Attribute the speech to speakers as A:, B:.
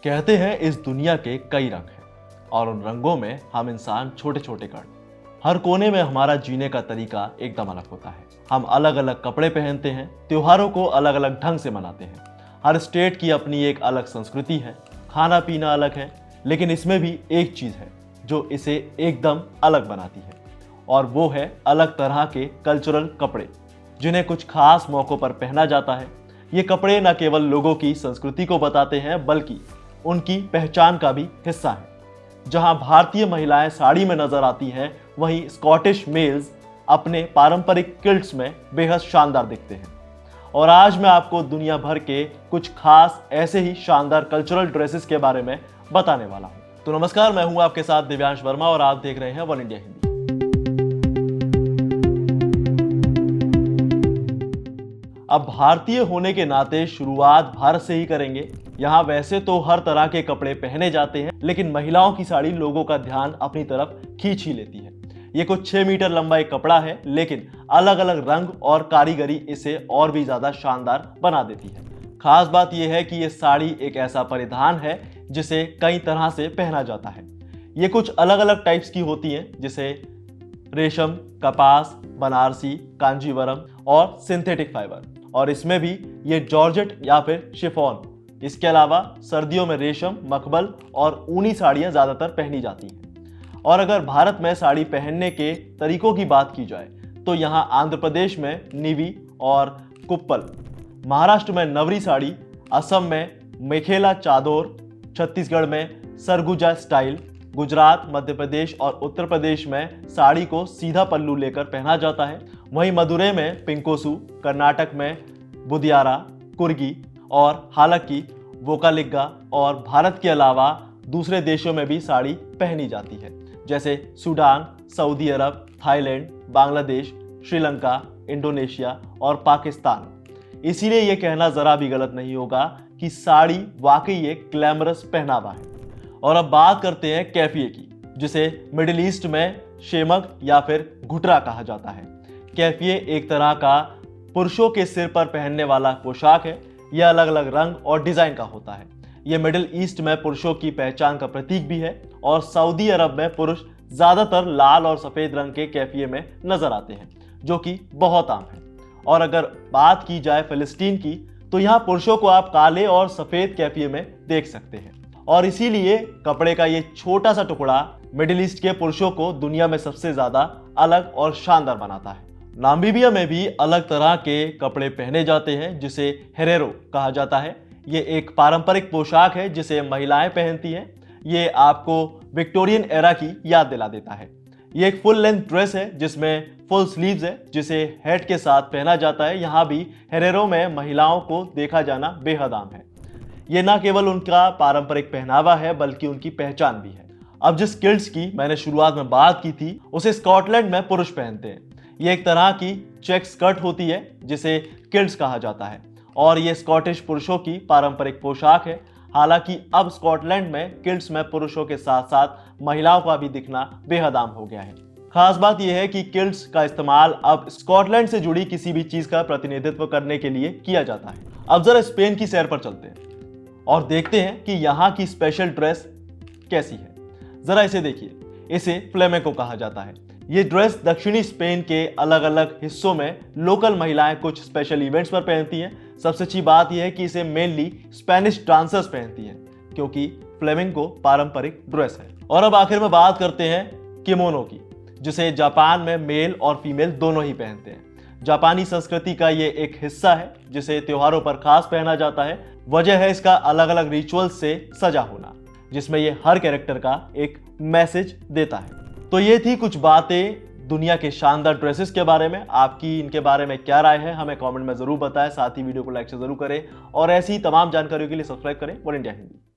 A: कहते हैं इस दुनिया के कई रंग हैं और उन रंगों में हम इंसान छोटे छोटे कण। हर कोने में हमारा जीने का तरीका एकदम अलग होता है। हम अलग अलग कपड़े पहनते हैं, त्योहारों को अलग अलग ढंग से मनाते हैं। हर स्टेट की अपनी एक अलग संस्कृति है, खाना पीना अलग है, लेकिन इसमें भी एक चीज़ है जो इसे एकदम अलग बनाती है, और वो है अलग तरह के कल्चरल कपड़े जिन्हें कुछ खास मौक़ों पर पहना जाता है। ये कपड़े न केवल लोगों की संस्कृति को बताते हैं बल्कि उनकी पहचान का भी हिस्सा है। जहां भारतीय महिलाएं साड़ी में नजर आती हैं, वहीं स्कॉटिश मेल्स अपने पारंपरिक किल्ट्स में बेहद शानदार दिखते हैं। और आज मैं आपको दुनिया भर के कुछ खास ऐसे ही शानदार कल्चरल ड्रेसेस के बारे में बताने वाला हूं। तो नमस्कार, मैं हूं आपके साथ दिव्यांश वर्मा और आप देख रहे हैं वन इंडिया हिंदी। अब भारतीय होने के नाते शुरुआत भारत से ही करेंगे। यहाँ वैसे तो हर तरह के कपड़े पहने जाते हैं, लेकिन महिलाओं की साड़ी लोगों का ध्यान अपनी तरफ खींच ही लेती है। ये कुछ 6 मीटर लंबा एक कपड़ा है, लेकिन अलग अलग रंग और कारीगरी इसे और भी ज्यादा शानदार बना देती है। खास बात यह है कि ये साड़ी एक ऐसा परिधान है जिसे कई तरह से पहना जाता है। ये कुछ अलग अलग टाइप्स की होती हैं, जैसे रेशम, कपास, बनारसी, कांजीवरम और सिंथेटिक फाइबर, और इसमें भी ये जॉर्जेट या फिर शिफॉन। इसके अलावा सर्दियों में रेशम, मखमल और ऊनी साड़ियाँ ज़्यादातर पहनी जाती हैं। और अगर भारत में साड़ी पहनने के तरीकों की बात की जाए तो यहाँ आंध्र प्रदेश में निवी और कुप्पल, महाराष्ट्र में नवरी साड़ी, असम में मेखेला चादोर, छत्तीसगढ़ में सरगुजा स्टाइल, गुजरात, मध्य प्रदेश और उत्तर प्रदेश में साड़ी को सीधा पल्लू लेकर पहना जाता है। वहीं मदुरै में पिंकोसू, कर्नाटक में बुदियारा, कुर्गी और हालांकि वोकालिगा, और भारत के अलावा दूसरे देशों में भी साड़ी पहनी जाती है, जैसे सूडान, सऊदी अरब, थाईलैंड, बांग्लादेश, श्रीलंका, इंडोनेशिया और पाकिस्तान। इसीलिए यह कहना जरा भी गलत नहीं होगा कि साड़ी वाकई एक ग्लैमरस पहनावा है। और अब बात करते हैं कैफिये की, जिसे मिडिल ईस्ट में शेमग या फिर घुटरा कहा जाता है। कैफिये एक तरह का पुरुषों के सिर पर पहनने वाला पोशाक है। यह अलग अलग रंग और डिजाइन का होता है। यह मिडिल ईस्ट में पुरुषों की पहचान का प्रतीक भी है, और सऊदी अरब में पुरुष ज्यादातर लाल और सफेद रंग के कैफिये में नजर आते हैं, जो कि बहुत आम है। और अगर बात की जाए फिलिस्तीन की, तो यहाँ पुरुषों को आप काले और सफेद कैफिये में देख सकते हैं। और इसीलिए कपड़े का ये छोटा सा टुकड़ा मिडिल ईस्ट के पुरुषों को दुनिया में सबसे ज्यादा अलग और शानदार बनाता है। नामीबिया में भी अलग तरह के कपड़े पहने जाते हैं, जिसे हेरेरो कहा जाता है। ये एक पारंपरिक पोशाक है जिसे महिलाएं पहनती हैं। ये आपको विक्टोरियन एरा की याद दिला देता है। ये एक फुल लेंथ ड्रेस है जिसमें फुल स्लीव्स है, जिसे हैट के साथ पहना जाता है। यहाँ भी हेरेरो में महिलाओं को देखा जाना बेहद आम है। ये न केवल उनका पारंपरिक पहनावा है बल्कि उनकी पहचान भी है। अब जिस किल्ट्स की मैंने शुरुआत में बात की थी, उसे स्कॉटलैंड में पुरुष पहनते हैं। ये एक तरह की चेक स्कर्ट होती है जिसे किल्ट्स कहा जाता है, और ये स्कॉटिश पुरुषों की पारंपरिक पोशाक है। हालांकि अब स्कॉटलैंड में किल्ट्स में पुरुषों के साथ साथ महिलाओं का भी दिखना बेहद आम हो गया है। खास बात यह है कि किल्ट्स का इस्तेमाल अब स्कॉटलैंड से जुड़ी किसी भी चीज का प्रतिनिधित्व करने के लिए किया जाता है। अब जरा स्पेन की सैर पर चलते हैं और देखते हैं कि यहाँ की स्पेशल ड्रेस कैसी है। जरा इसे देखिए, इसे फ्लेमेको कहा जाता है। ये ड्रेस दक्षिणी स्पेन के अलग अलग हिस्सों में लोकल महिलाएं कुछ स्पेशल इवेंट्स पर पहनती हैं। सबसे अच्छी बात यह है कि इसे मेनली स्पेनिश डांसर्स पहनती हैं, क्योंकि फ्लेमेंको पारंपरिक ड्रेस है। और अब आखिर में बात करते हैं किमोनो की, जिसे जापान में मेल और फीमेल दोनों ही पहनते हैं। जापानी संस्कृति का ये एक हिस्सा है जिसे त्योहारों पर खास पहना जाता है। वजह है इसका अलग अलग रिचुअल्स से सजा होना, जिसमें ये हर कैरेक्टर का एक मैसेज देता है। तो ये थी कुछ बातें दुनिया के शानदार ड्रेसेस के बारे में। आपकी इनके बारे में क्या राय है, हमें कमेंट में जरूर बताएं। साथ ही वीडियो को लाइक से जरूर करें, और ऐसी ही तमाम जानकारियों के लिए सब्सक्राइब करें वन इंडिया हिंदी।